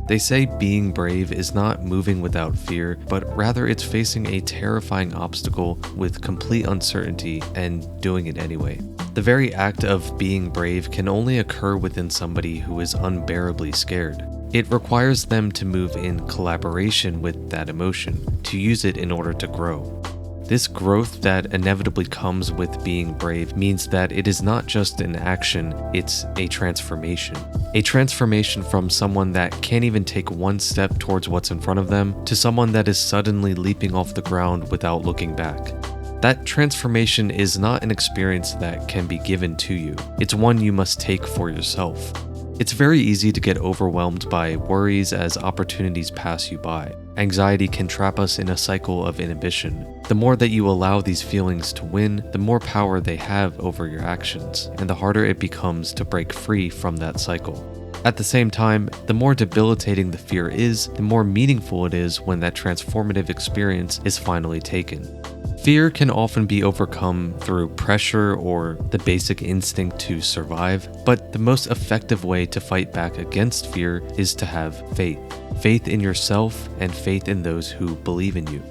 They say being brave is not moving without fear, but rather it's facing a terrifying obstacle with complete uncertainty and doing it anyway. The very act of being brave can only occur within somebody who is unbearably scared. It requires them to move in collaboration with that emotion, to use it in order to grow. This growth that inevitably comes with being brave means that it is not just an action, it's a transformation. A transformation from someone that can't even take one step towards what's in front of them to someone that is suddenly leaping off the ground without looking back. That transformation is not an experience that can be given to you. It's one you must take for yourself. It's very easy to get overwhelmed by worries as opportunities pass you by. Anxiety can trap us in a cycle of inhibition. The more that you allow these feelings to win, the more power they have over your actions, and the harder it becomes to break free from that cycle. At the same time, the more debilitating the fear is, the more meaningful it is when that transformative experience is finally taken. Fear can often be overcome through pressure or the basic instinct to survive, but the most effective way to fight back against fear is to have faith. Faith in yourself and faith in those who believe in you.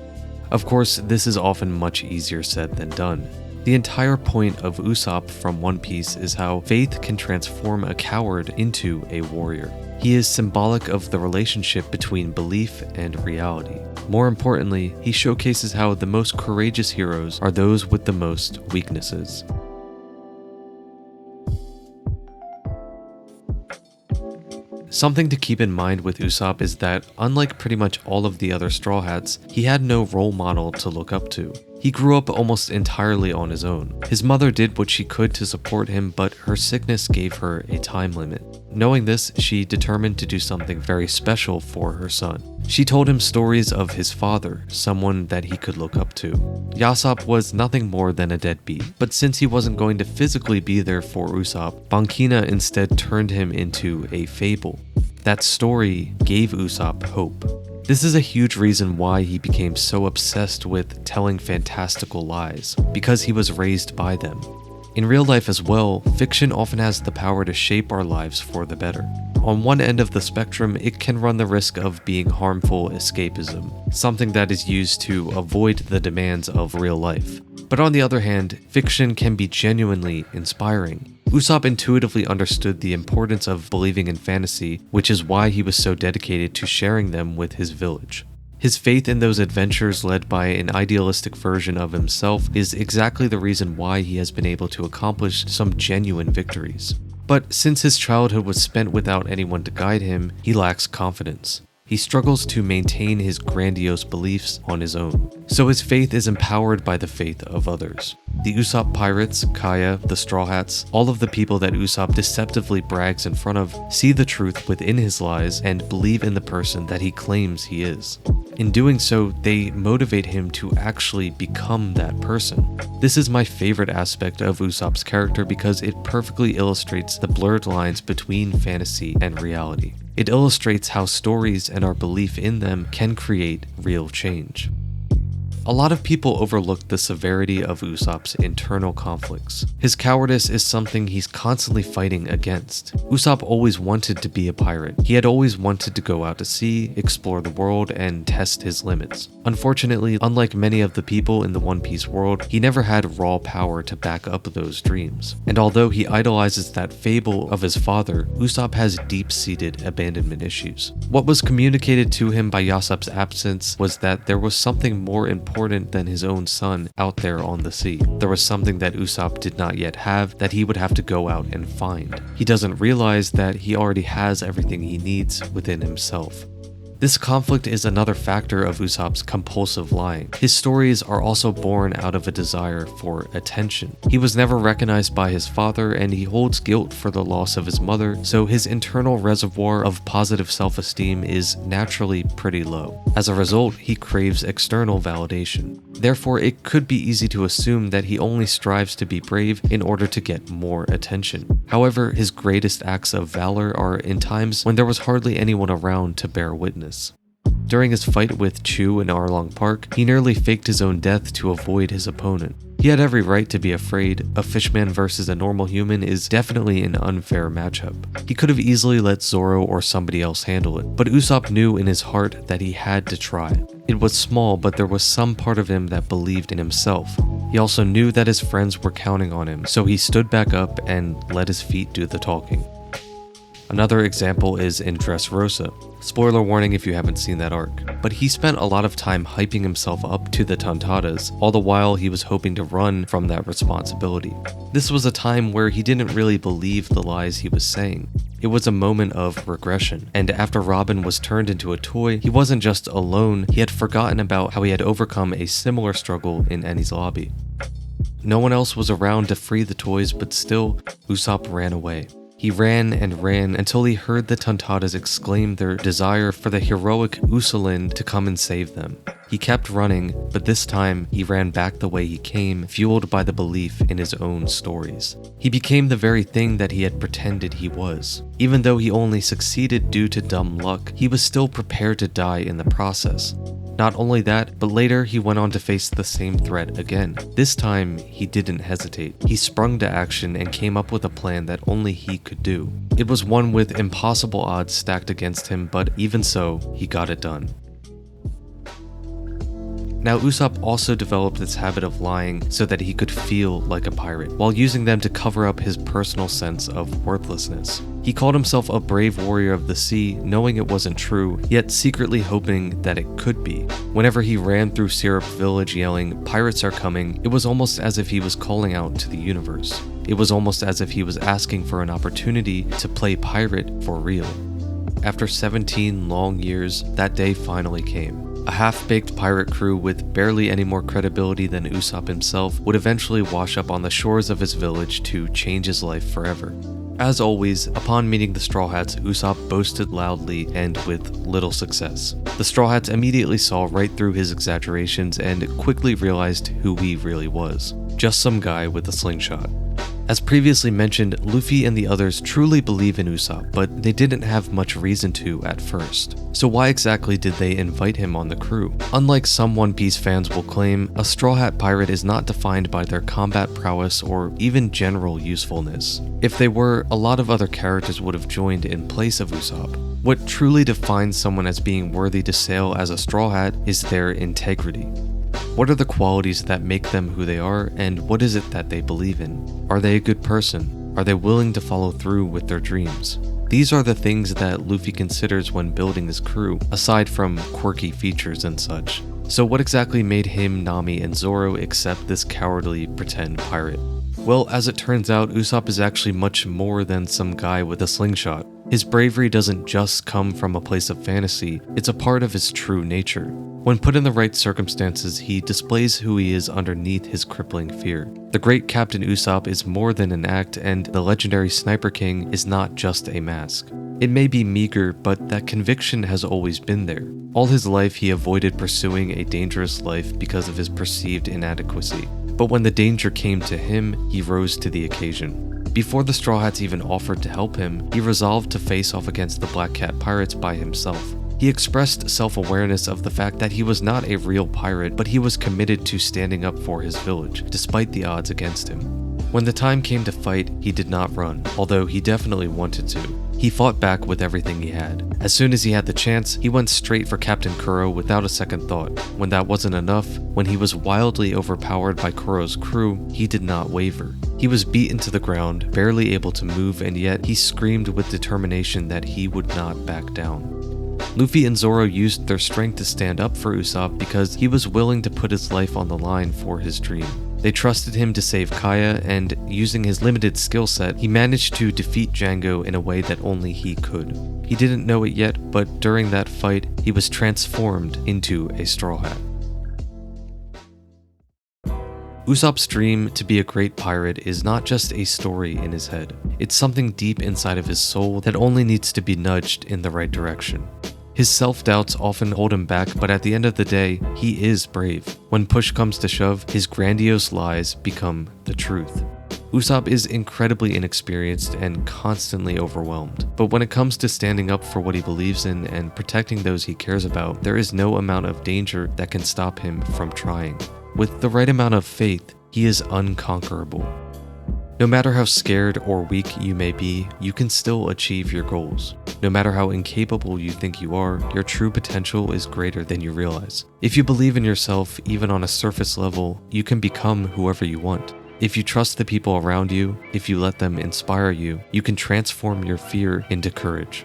Of course, this is often much easier said than done. The entire point of Usopp from One Piece is how faith can transform a coward into a warrior. He is symbolic of the relationship between belief and reality. More importantly, he showcases how the most courageous heroes are those with the most weaknesses. Something to keep in mind with Usopp is that, unlike pretty much all of the other Straw Hats, he had no role model to look up to. He grew up almost entirely on his own. His mother did what she could to support him, but her sickness gave her a time limit. Knowing this, she determined to do something very special for her son. She told him stories of his father, someone that he could look up to. Usopp was nothing more than a deadbeat, but since he wasn't going to physically be there for Usopp, Bankina instead turned him into a fable. That story gave Usopp hope. This is a huge reason why he became so obsessed with telling fantastical lies, because he was raised by them. In real life as well, fiction often has the power to shape our lives for the better. On one end of the spectrum, it can run the risk of being harmful escapism, something that is used to avoid the demands of real life. But on the other hand, fiction can be genuinely inspiring. Usopp intuitively understood the importance of believing in fantasy, which is why he was so dedicated to sharing them with his village. His faith in those adventures led by an idealistic version of himself is exactly the reason why he has been able to accomplish some genuine victories. But since his childhood was spent without anyone to guide him, he lacks confidence. He struggles to maintain his grandiose beliefs on his own, so his faith is empowered by the faith of others. The Usopp Pirates, Kaya, the Straw Hats, all of the people that Usopp deceptively brags in front of, see the truth within his lies and believe in the person that he claims he is. In doing so, they motivate him to actually become that person. This is my favorite aspect of Usopp's character because it perfectly illustrates the blurred lines between fantasy and reality. It illustrates how stories and our belief in them can create real change. A lot of people overlook the severity of Usopp's internal conflicts. His cowardice is something he's constantly fighting against. Usopp always wanted to be a pirate. He had always wanted to go out to sea, explore the world, and test his limits. Unfortunately, unlike many of the people in the One Piece world, he never had raw power to back up those dreams. And although he idolizes that fable of his father, Usopp has deep-seated abandonment issues. What was communicated to him by Usopp's absence was that there was something more important than his own son out there on the sea. There was something that Usopp did not yet have that he would have to go out and find. He doesn't realize that he already has everything he needs within himself. This conflict is another factor of Usopp's compulsive lying. His stories are also born out of a desire for attention. He was never recognized by his father, and he holds guilt for the loss of his mother, so his internal reservoir of positive self-esteem is naturally pretty low. As a result, he craves external validation. Therefore, it could be easy to assume that he only strives to be brave in order to get more attention. However, his greatest acts of valor are in times when there was hardly anyone around to bear witness. During his fight with Chu in Arlong Park, he nearly faked his own death to avoid his opponent. He had every right to be afraid. A fishman versus a normal human is definitely an unfair matchup. He could have easily let Zoro or somebody else handle it, but Usopp knew in his heart that he had to try. It was small, but there was some part of him that believed in himself. He also knew that his friends were counting on him, so he stood back up and let his feet do the talking. Another example is in Dressrosa. Spoiler warning if you haven't seen that arc. But he spent a lot of time hyping himself up to the Tontadas, all the while he was hoping to run from that responsibility. This was a time where he didn't really believe the lies he was saying. It was a moment of regression, and after Robin was turned into a toy, he wasn't just alone, he had forgotten about how he had overcome a similar struggle in Enies Lobby. No one else was around to free the toys, but still, Usopp ran away. He ran and ran until he heard the Tontadas exclaim their desire for the heroic Usolin to come and save them. He kept running, but this time he ran back the way he came, fueled by the belief in his own stories. He became the very thing that he had pretended he was. Even though he only succeeded due to dumb luck, he was still prepared to die in the process. Not only that, but later he went on to face the same threat again. This time, he didn't hesitate. He sprung to action and came up with a plan that only he could do. It was one with impossible odds stacked against him, but even so, he got it done. Now, Usopp also developed this habit of lying so that he could feel like a pirate, while using them to cover up his personal sense of worthlessness. He called himself a brave warrior of the sea, knowing it wasn't true, yet secretly hoping that it could be. Whenever he ran through Syrup Village yelling, "Pirates are coming," it was almost as if he was calling out to the universe. It was almost as if he was asking for an opportunity to play pirate for real. After 17 long years, that day finally came. A half-baked pirate crew with barely any more credibility than Usopp himself would eventually wash up on the shores of his village to change his life forever. As always, upon meeting the Straw Hats, Usopp boasted loudly and with little success. The Straw Hats immediately saw right through his exaggerations and quickly realized who he really was. Just some guy with a slingshot. As previously mentioned, Luffy and the others truly believe in Usopp, but they didn't have much reason to at first. So why exactly did they invite him on the crew? Unlike some One Piece fans will claim, a Straw Hat pirate is not defined by their combat prowess or even general usefulness. If they were, a lot of other characters would have joined in place of Usopp. What truly defines someone as being worthy to sail as a Straw Hat is their integrity. What are the qualities that make them who they are, and what is it that they believe in? Are they a good person? Are they willing to follow through with their dreams? These are the things that Luffy considers when building his crew, aside from quirky features and such. So what exactly made him, Nami, and Zoro accept this cowardly pretend pirate? Well, as it turns out, Usopp is actually much more than some guy with a slingshot. His bravery doesn't just come from a place of fantasy, it's a part of his true nature. When put in the right circumstances, he displays who he is underneath his crippling fear. The great Captain Usopp is more than an act, and the legendary Sniper King is not just a mask. It may be meager, but that conviction has always been there. All his life he avoided pursuing a dangerous life because of his perceived inadequacy. But when the danger came to him, he rose to the occasion. Before the Straw Hats even offered to help him, he resolved to face off against the Black Cat pirates by himself. He expressed self-awareness of the fact that he was not a real pirate, but he was committed to standing up for his village, despite the odds against him. When the time came to fight, he did not run, although he definitely wanted to. He fought back with everything he had. As soon as he had the chance, he went straight for Captain Kuro without a second thought. When that wasn't enough, when he was wildly overpowered by Kuro's crew, he did not waver. He was beaten to the ground, barely able to move, and yet he screamed with determination that he would not back down. Luffy and Zoro used their strength to stand up for Usopp because he was willing to put his life on the line for his dream. They trusted him to save Kaya, and using his limited skill set, he managed to defeat Django in a way that only he could. He didn't know it yet, but during that fight, he was transformed into a Straw Hat. Usopp's dream to be a great pirate is not just a story in his head. It's something deep inside of his soul that only needs to be nudged in the right direction. His self-doubts often hold him back, but at the end of the day, he is brave. When push comes to shove, his grandiose lies become the truth. Usopp is incredibly inexperienced and constantly overwhelmed, but when it comes to standing up for what he believes in and protecting those he cares about, there is no amount of danger that can stop him from trying. With the right amount of faith, he is unconquerable. No matter how scared or weak you may be, you can still achieve your goals. No matter how incapable you think you are, your true potential is greater than you realize. If you believe in yourself, even on a surface level, you can become whoever you want. If you trust the people around you, if you let them inspire you, you can transform your fear into courage.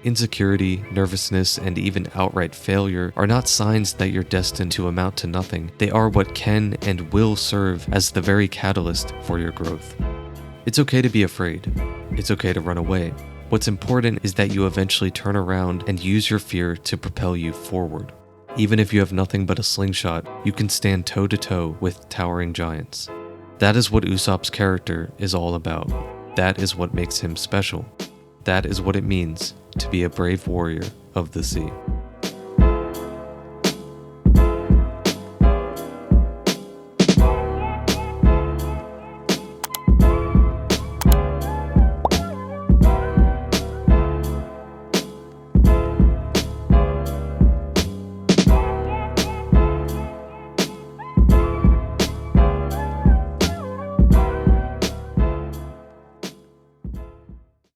Insecurity, nervousness, and even outright failure are not signs that you're destined to amount to nothing. They are what can and will serve as the very catalyst for your growth. It's okay to be afraid. It's okay to run away. What's important is that you eventually turn around and use your fear to propel you forward. Even if you have nothing but a slingshot, you can stand toe-to-toe with towering giants. That is what Usopp's character is all about. That is what makes him special. That is what it means to be a brave warrior of the sea.